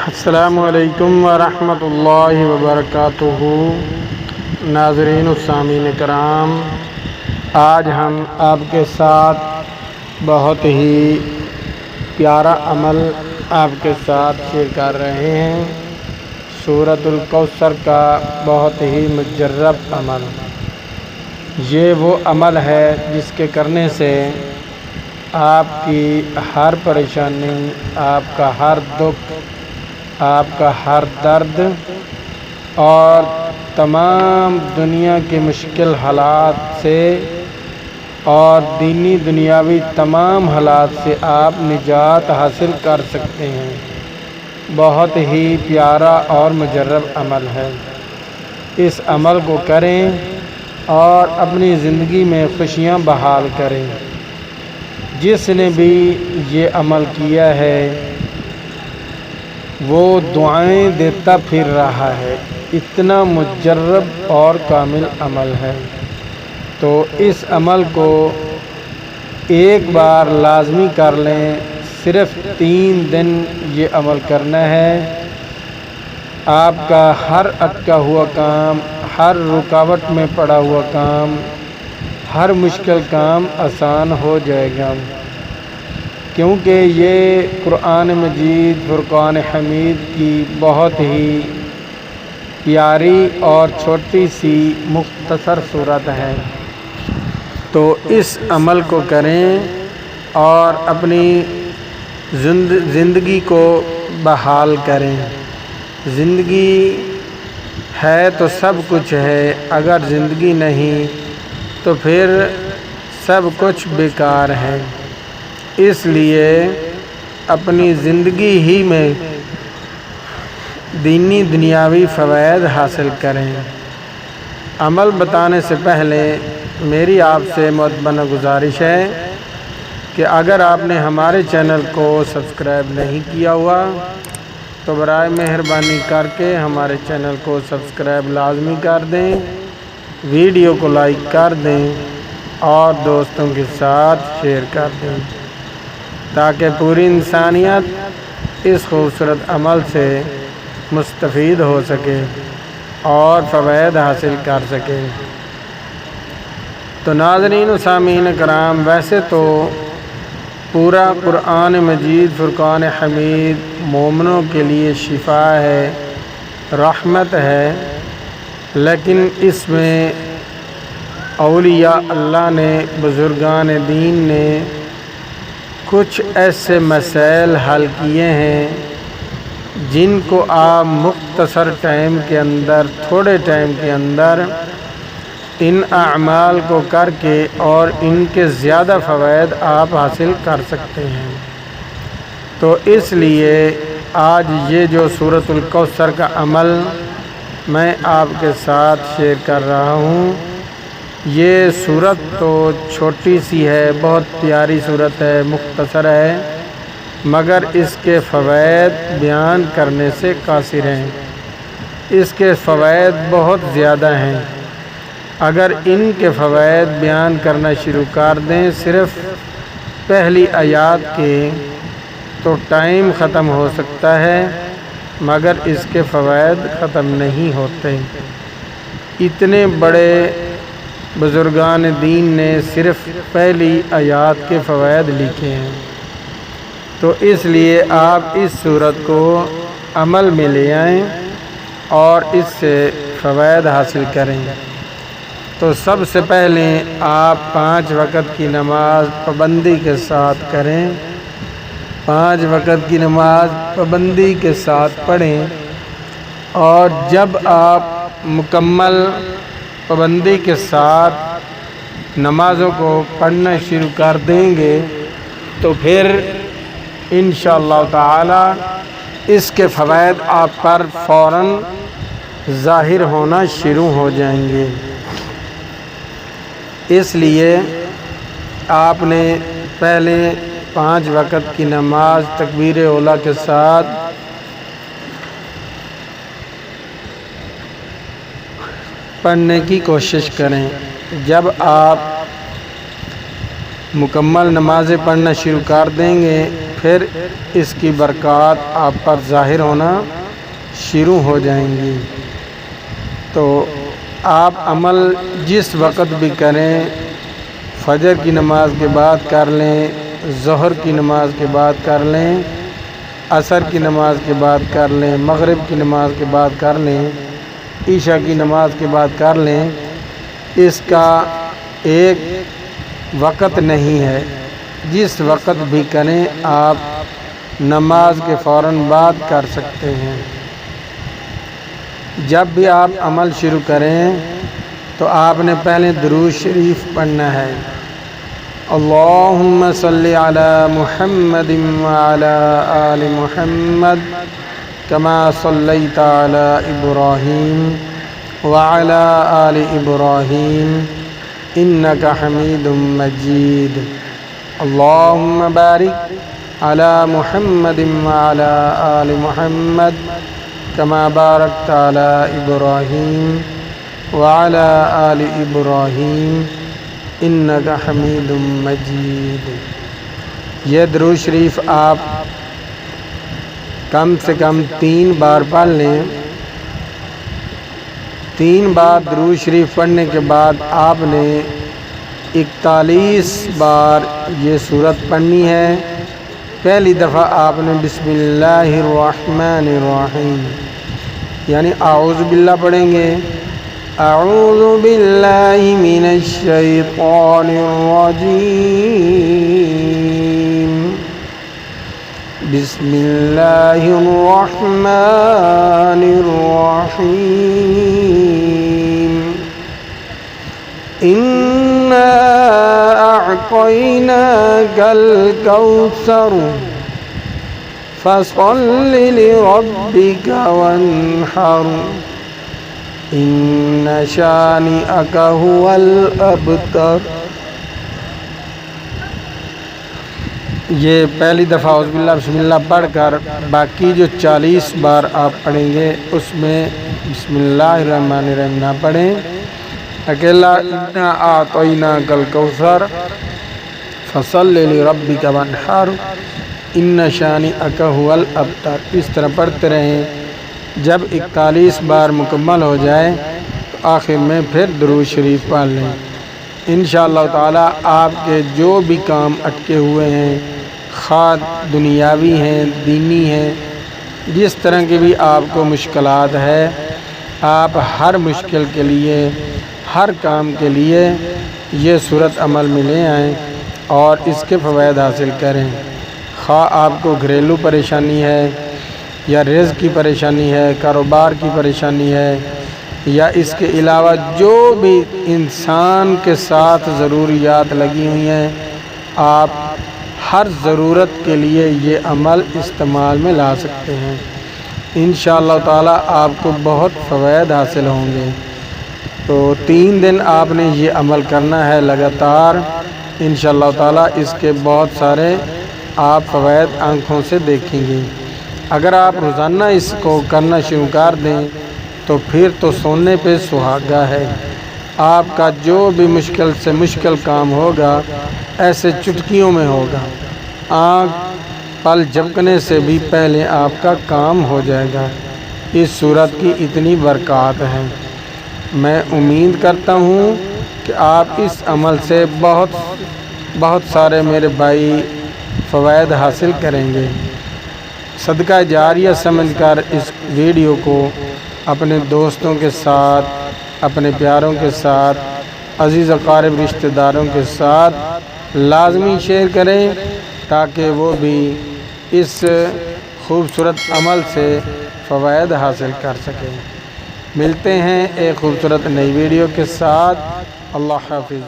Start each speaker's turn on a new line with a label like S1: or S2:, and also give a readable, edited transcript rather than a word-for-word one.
S1: السلام علیکم ورحمۃ اللہ وبرکاتہ۔ ناظرین و سامعین کرام، آج ہم آپ کے ساتھ بہت ہی پیارا عمل آپ کے ساتھ شیئر کر رہے ہیں۔ سورۃ الکوثر کا بہت ہی مجرب عمل۔ یہ وہ عمل ہے جس کے کرنے سے آپ کی ہر پریشانی، آپ کا ہر دکھ، آپ کا ہر درد اور تمام دنیا کے مشکل حالات سے اور دینی دنیاوی تمام حالات سے آپ نجات حاصل کر سکتے ہیں۔ بہت ہی پیارا اور مجرب عمل ہے۔ اس عمل کو کریں اور اپنی زندگی میں خوشیاں بحال کریں۔ جس نے بھی یہ عمل کیا ہے وہ دعائیں دیتا پھر رہا ہے، اتنا مجرب اور کامل عمل ہے۔ تو اس عمل کو ایک بار لازمی کر لیں۔ صرف 3 دن یہ عمل کرنا ہے۔ آپ کا ہر اٹکا ہوا کام، ہر رکاوٹ میں پڑا ہوا کام، ہر مشکل کام آسان ہو جائے گا، کیونکہ یہ قرآن مجید فرقان حمید کی بہت ہی پیاری اور چھوٹی سی مختصر صورت ہے۔ تو اس عمل کو کریں اور اپنی زندگی کو بحال کریں۔ زندگی ہے تو سب کچھ ہے، اگر زندگی نہیں تو پھر سب کچھ بیکار ہے۔ اس لیے اپنی زندگی ہی میں دینی دنیاوی فوائد حاصل کریں۔ عمل بتانے سے پہلے میری آپ سے معتبرانہ گزارش ہے کہ اگر آپ نے ہمارے چینل کو سبسکرائب نہیں کیا ہوا تو برائے مہربانی کر کے ہمارے چینل کو سبسکرائب لازمی کر دیں، ویڈیو کو لائک کر دیں اور دوستوں کے ساتھ شیئر کر دیں تاکہ پوری انسانیت اس خوبصورت عمل سے مستفید ہو سکے اور فوائد حاصل کر سکے۔ تو ناظرین و سامعین کرام، ویسے تو پورا قرآن مجید فرقان حمید مومنوں کے لیے شفا ہے، رحمت ہے، لیکن اس میں اولیاء اللہ نے، بزرگان دین نے کچھ ایسے مسائل حل کیے ہیں جن کو آپ مختصر ٹائم کے اندر، تھوڑے ٹائم کے اندر ان اعمال کو کر کے اور ان کے زیادہ فوائد آپ حاصل کر سکتے ہیں۔ تو اس لیے آج یہ جو سورۃ الکوثر کا عمل میں آپ کے ساتھ شیئر کر رہا ہوں، یہ سورت تو چھوٹی سی ہے، بہت پیاری سورت ہے، مختصر ہے، مگر اس کے فوائد بیان کرنے سے قاصر ہیں۔ اس کے فوائد بہت زیادہ ہیں۔ اگر ان کے فوائد بیان کرنا شروع کر دیں صرف پہلی آیات کے، تو ٹائم ختم ہو سکتا ہے، مگر اس کے فوائد ختم نہیں ہوتے۔ اتنے بڑے بزرگان دین نے صرف پہلی آیات کے فوائد لکھے ہیں۔ تو اس لیے آپ اس سورت کو عمل میں لے آئیں اور اس سے فوائد حاصل کریں۔ تو سب سے پہلے آپ 5 وقت کی نماز پابندی کے ساتھ کریں، 5 وقت کی نماز پابندی کے ساتھ پڑھیں، اور جب آپ مکمل پابندی کے ساتھ نمازوں کو پڑھنا شروع کر دیں گے تو پھر انشاءاللہ تعالی اس کے فوائد آپ پر فوراً ظاہر ہونا شروع ہو جائیں گے۔ اس لیے آپ نے پہلے 5 وقت کی نماز تکبیر اولیٰ کے ساتھ پڑھنے کی کوشش کریں۔ جب آپ مکمل نمازیں پڑھنا شروع کر دیں گے پھر اس کی برکات آپ پر ظاہر ہونا شروع ہو جائیں گی۔ تو آپ عمل جس وقت بھی کریں، فجر کی نماز کے بعد کر لیں، ظہر کی نماز کے بعد کر لیں، عصر کی نماز کے بعد کر لیں، مغرب کی نماز کے بعد کر لیں، عشاء کی نماز کے بعد کر لیں، اس کا ایک وقت نہیں ہے، جس وقت بھی کریں آپ نماز کے فوراً بعد کر سکتے ہیں۔ جب بھی آپ عمل شروع کریں تو آپ نے پہلے درود شریف پڑھنا ہے۔ اللہم صلی علی محمد وعلی آل محمد کما صلیت علی ابراہیم وعلی آل ابراہیم انک حمید مجید۔ اللہم بارک علی محمد وعلی آل محمد کما بارکت علی ابراہیم وعلی آل ابراہیم انک حمید مجید۔ یہ درود شریف آپ کم سے کم 3 بار پڑھ لیں۔ 3 بار درود شریف پڑھنے کے بعد آپ نے 41 بار یہ سورت پڑھنی ہے۔ پہلی دفعہ آپ نے بسم اللہ الرحمن الرحیم یعنی اعوذ باللہ پڑھیں گے۔ اعوذ باللہ من الشیطان الرجیم، بسم اللہ الرحمن الرحیم، انا اعطیناک الکوثر فصل لربک وانحر ان شانئک هو الابتر۔ یہ پہلی دفعہ اعوذ باللہ بسم اللہ پڑھ کر باقی جو 40 بار آپ پڑھیں گے اس میں بسم اللہ الرحمن الرحیم نہ پڑھیں، اکیلا انا اعطیناک الکوثر فصل لربک وانحر ان شانئک هو الابتر، اس طرح پڑھتے رہیں۔ جب 41 بار مکمل ہو جائے تو آخر میں پھر درود شریف پڑھ لیں۔ انشاءاللہ تعالی آپ کے جو بھی کام اٹکے ہوئے ہیں، خواہ دنیاوی ہیں، دینی ہیں، جس طرح کی بھی آپ کو مشکلات ہے، آپ ہر مشکل کے لیے، ہر کام کے لیے یہ صورت عمل میں لے آئیں اور اس کے فوائد حاصل کریں۔ خواہ آپ کو گھریلو پریشانی ہے یا رزق کی پریشانی ہے، کاروبار کی پریشانی ہے، یا اس کے علاوہ جو بھی انسان کے ساتھ ضروریات لگی ہوئی ہیں، آپ ہر ضرورت کے لیے یہ عمل استعمال میں لا سکتے ہیں۔ انشاءاللہ تعالی آپ کو بہت فوائد حاصل ہوں گے۔ تو 3 دن آپ نے یہ عمل کرنا ہے لگاتار، انشاءاللہ تعالی اس کے بہت سارے آپ فوائد آنکھوں سے دیکھیں گے۔ اگر آپ روزانہ اس کو کرنا شروع کر دیں تو پھر تو سونے پہ سہاگا ہے۔ آپ کا جو بھی مشکل سے مشکل کام ہوگا ایسے چٹکیوں میں ہوگا، آنکھ پل جھپکنے سے بھی پہلے آپ کا کام ہو جائے گا۔ اس صورت کی اتنی برکات ہے۔ میں امید کرتا ہوں کہ آپ اس عمل سے بہت سارے میرے بھائی فوائد حاصل کریں گے۔ صدقہ جاریہ سمجھ کر اس ویڈیو کو اپنے دوستوں کے ساتھ، اپنے پیاروں کے ساتھ، عزیز اقارب رشتہ داروں کے ساتھ لازمی شیئر کریں تاکہ وہ بھی اس خوبصورت عمل سے فوائد حاصل کر سکیں۔ ملتے ہیں ایک خوبصورت نئی ویڈیو کے ساتھ۔ اللہ حافظ۔